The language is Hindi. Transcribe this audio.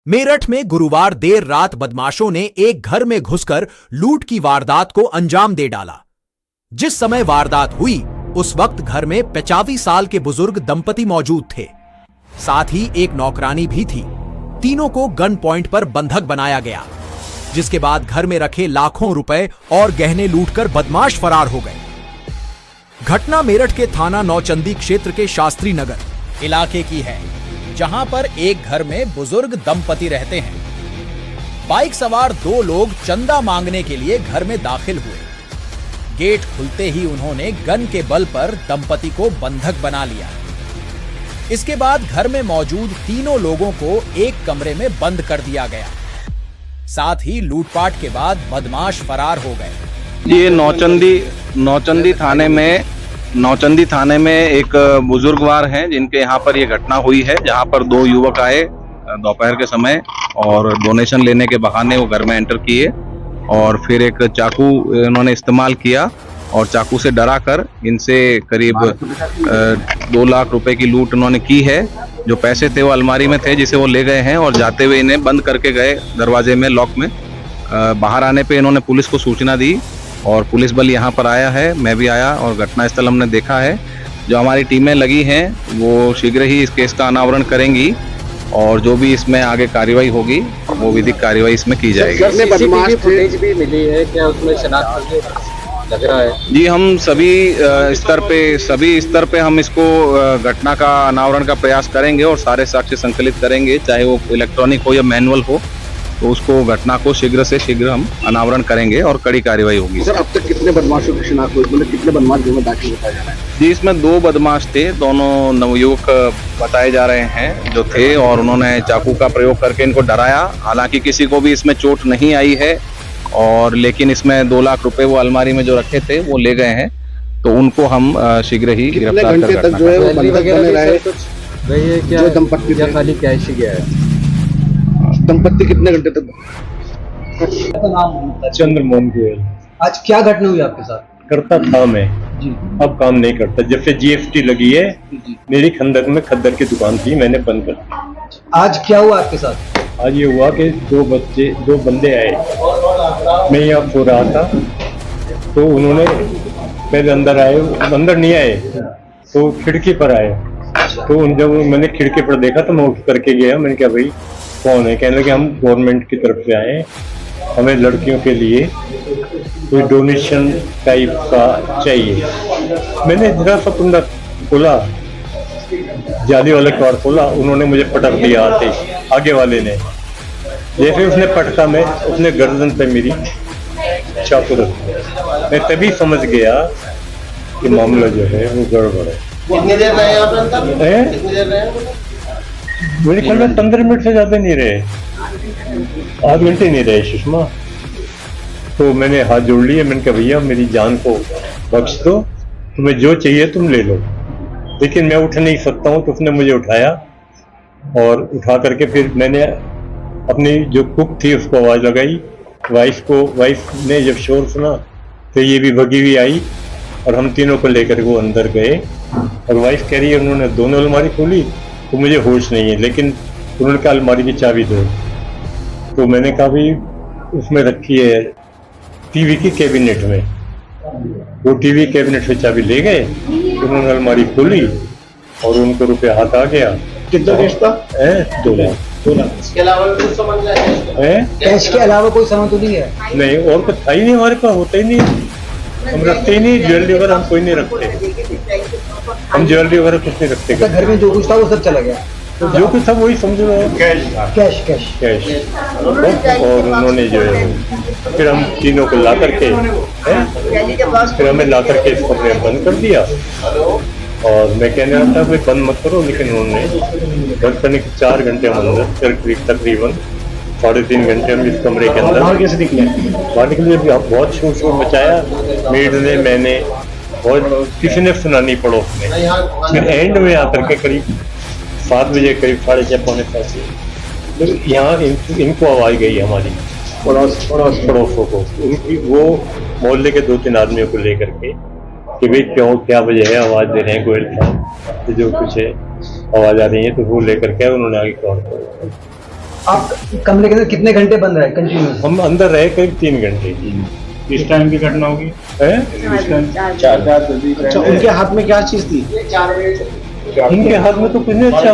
मेरठ में गुरुवार देर रात बदमाशों ने एक घर में घुसकर लूट की वारदात को अंजाम दे डाला। जिस समय वारदात हुई उस वक्त घर में 85 साल के बुजुर्ग दंपति मौजूद थे। साथ ही एक नौकरानी भी थी। तीनों को गन पॉइंट पर बंधक बनाया गया, जिसके बाद घर में रखे लाखों रुपए और गहने लूटकर बदमाश फरार हो गए। घटना मेरठ के थाना नौचंदी क्षेत्र के शास्त्री नगर इलाके की है, जहां पर एक घर में बुजुर्ग दंपति रहते हैं। बाइक सवार दो लोग चंदा मांगने के लिए घर में दाखिल हुए। गेट खुलते ही उन्होंने गन के बल पर दंपति को बंधक बना लिया। इसके बाद घर में मौजूद तीनों लोगों को एक कमरे में बंद कर दिया गया। साथ ही लूटपाट के बाद बदमाश फरार हो गए। ये नौचंदी थाने में एक बुजुर्गवार हैं जिनके यहाँ पर ये घटना हुई है, जहाँ पर दो युवक आए दोपहर के समय और डोनेशन लेने के बहाने वो घर में एंटर किए और फिर एक चाकू इन्होंने इस्तेमाल किया और चाकू से डरा कर इनसे करीब 2 लाख रुपए की लूट उन्होंने की है। जो पैसे थे वो अलमारी में थे, जिसे वो ले गए हैं और जाते हुए इन्हें बंद करके गए दरवाजे में, लॉक में। बाहर आने पे इन्होंने पुलिस को सूचना दी और पुलिस बल यहाँ पर आया है, मैं भी आया और घटनास्थल हमने देखा है। जो हमारी टीमें लगी हैं वो शीघ्र ही इस केस का अनावरण करेंगी और जो भी इसमें आगे कार्रवाई होगी वो विधिक कार्रवाई इसमें की जाएगी। सीसीटीवी फुटेज भी मिली है क्या, उसमें शनाख्त लग रहा है? जी, हम सभी स्तर पे हम इसको घटना का अनावरण का प्रयास करेंगे और सारे साक्ष्य संकलित करेंगे, चाहे वो इलेक्ट्रॉनिक हो या मैनुअल हो, तो उसको घटना को शीघ्र से शीघ्र हम अनावरण करेंगे और कड़ी कार्रवाई होगी। सर, अब तक कितने बदमाशों की शिनाख्त हुई, मतलब कितने बदमाश जो दाखिल बताया जा रहा है? जी, इसमें 2 बदमाश थे, दोनों नवयुवक बताए जा रहे हैं जो थे, और उन्होंने चाकू का प्रयोग करके इनको डराया। हालांकि किसी को भी इसमें चोट नहीं आई है और लेकिन इसमें 2 लाख रुपए वो अलमारी में जो रखे थे वो ले गए हैं, तो उनको हम शीघ्र ही गिरफ्तार कर तक जो है वो बंधक बने रहे। जो दंपत्ति थे खाली कैश ही गया है। दंपत्ति कितने घंटे तक? चंद्रमोहन गोयल। आज क्या घटना हुई आपके साथ? करता था मैं जी, अब काम नहीं करता। जब से जीएसटी लगी है मेरी खंदक में खद्दर की दुकान थी, मैंने बंद कर दी। आज क्या हुआ आपके साथ? आज ये हुआ कि 2 बंदे आए, मैं यहाँ सो रहा था तो उन्होंने पहले अंदर आए, अंदर नहीं आए तो खिड़की पर आए। तो जब मैंने खिड़की पर देखा तो मैं उठ करके गया। मैंने कहा भाई कौन है? कहने लगे हम गवर्नमेंट की तरफ से आए, हमें लड़कियों के लिए कोई डोनेशन टाइप का चाहिए। मैंने जरा सा कुंडा खोला, जाली वाला कवर खोला, उन्होंने मुझे पटक दिया आगे वाले ने। जैसे उसने पटका में उसने गर्दन पे मेरी चाकू रख दिया। मैं तभी समझ गया कि मामला जो है वो गड़बड़ है। कितनी देर रहे आप अंदर? कितनी देर रहे? मेरे ख्याल में 15 मिनट से ज्यादा नहीं रहे, आध घंटे नहीं रहे सुषमा। तो मैंने हाथ जोड़ लिए, मैंने कहा भैया मेरी जान को बख्श दो, तुम्हें जो चाहिए तुम ले लो। लेकिन मैं उठ नहीं सकता हूँ, तो उसने मुझे उठाया और उठा करके फिर मैंने अपनी जो कुक थी उसको आवाज़ लगाई। वाइफ ने जब शोर सुना तो ये भी भगी हुई आई और हम तीनों को लेकर वो अंदर गए। और वाइफ कह रही है उन्होंने दोनों अलमारी खोली तो मुझे होश नहीं है, लेकिन उन्होंने कहा अलमारी की चाबी दो। तो मैंने कहा भाई उसमें रखी है टीवी की कैबिनेट में। वो टीवी कैबिनेट से चाबी ले गए, उन्होंने अलमारी खोली और उनको रुपया हाथ आ गया। कितना कैश था? 2 लाख। इसके अलावा कुछ समझ है? कैश के अलावा कोई सामान तो नहीं है? नहीं, और कुछ था ही नहीं हमारे पास, होता ही नहीं, हम रखते ही नहीं। ज्वेलरी वगैरह हम कोई नहीं रखते, हम ज्वेलरी वगैरह कुछ नहीं रखते। घर में जो कुछ था वो सब चला गया? जो कुछ था वही समझ लो कैश। और उन्होंने जो है फिर हम तीनों को ला करके फिर हमें ला करके इसको अपने बंद कर दिया। और मैं कहने रहा था भाई बंद मत करो, लेकिन उन्होंने बंद करने के 4 घंटे हम अंदर, तकरीबन 3.5 घंटे हम इस कमरे के अंदर। कैसे निकले? बाहर निकले बहुत शोर मचाया मेड ने, मैंने, और किसी ने सुना नहीं पड़ोस में। फिर एंड में आकर के करीब 7 बजे, करीब 6:30 पौने 7 तो यहाँ इनको आवाज़ गई हमारी पड़ोसों को, उनकी वो मोहल्ले के 2-3 आदमियों को लेकर के कि भाई क्यों, क्या वजह है, आवाज़ दे रहे हैं गोयल साहब, तो जो कुछ है आवाज़ आ रही है, तो वो लेकर के उन्होंने आगे कॉल किया। आप कमरे के अंदर कितने घंटे बंद रहे कंटिन्यू? हम अंदर रहे करीब 3 घंटे। इस टाइम की घटना होगी है अच्छा, उनके हाथ में क्या चीज थी? उनके हाथ में तो कुछ नहीं, अच्छा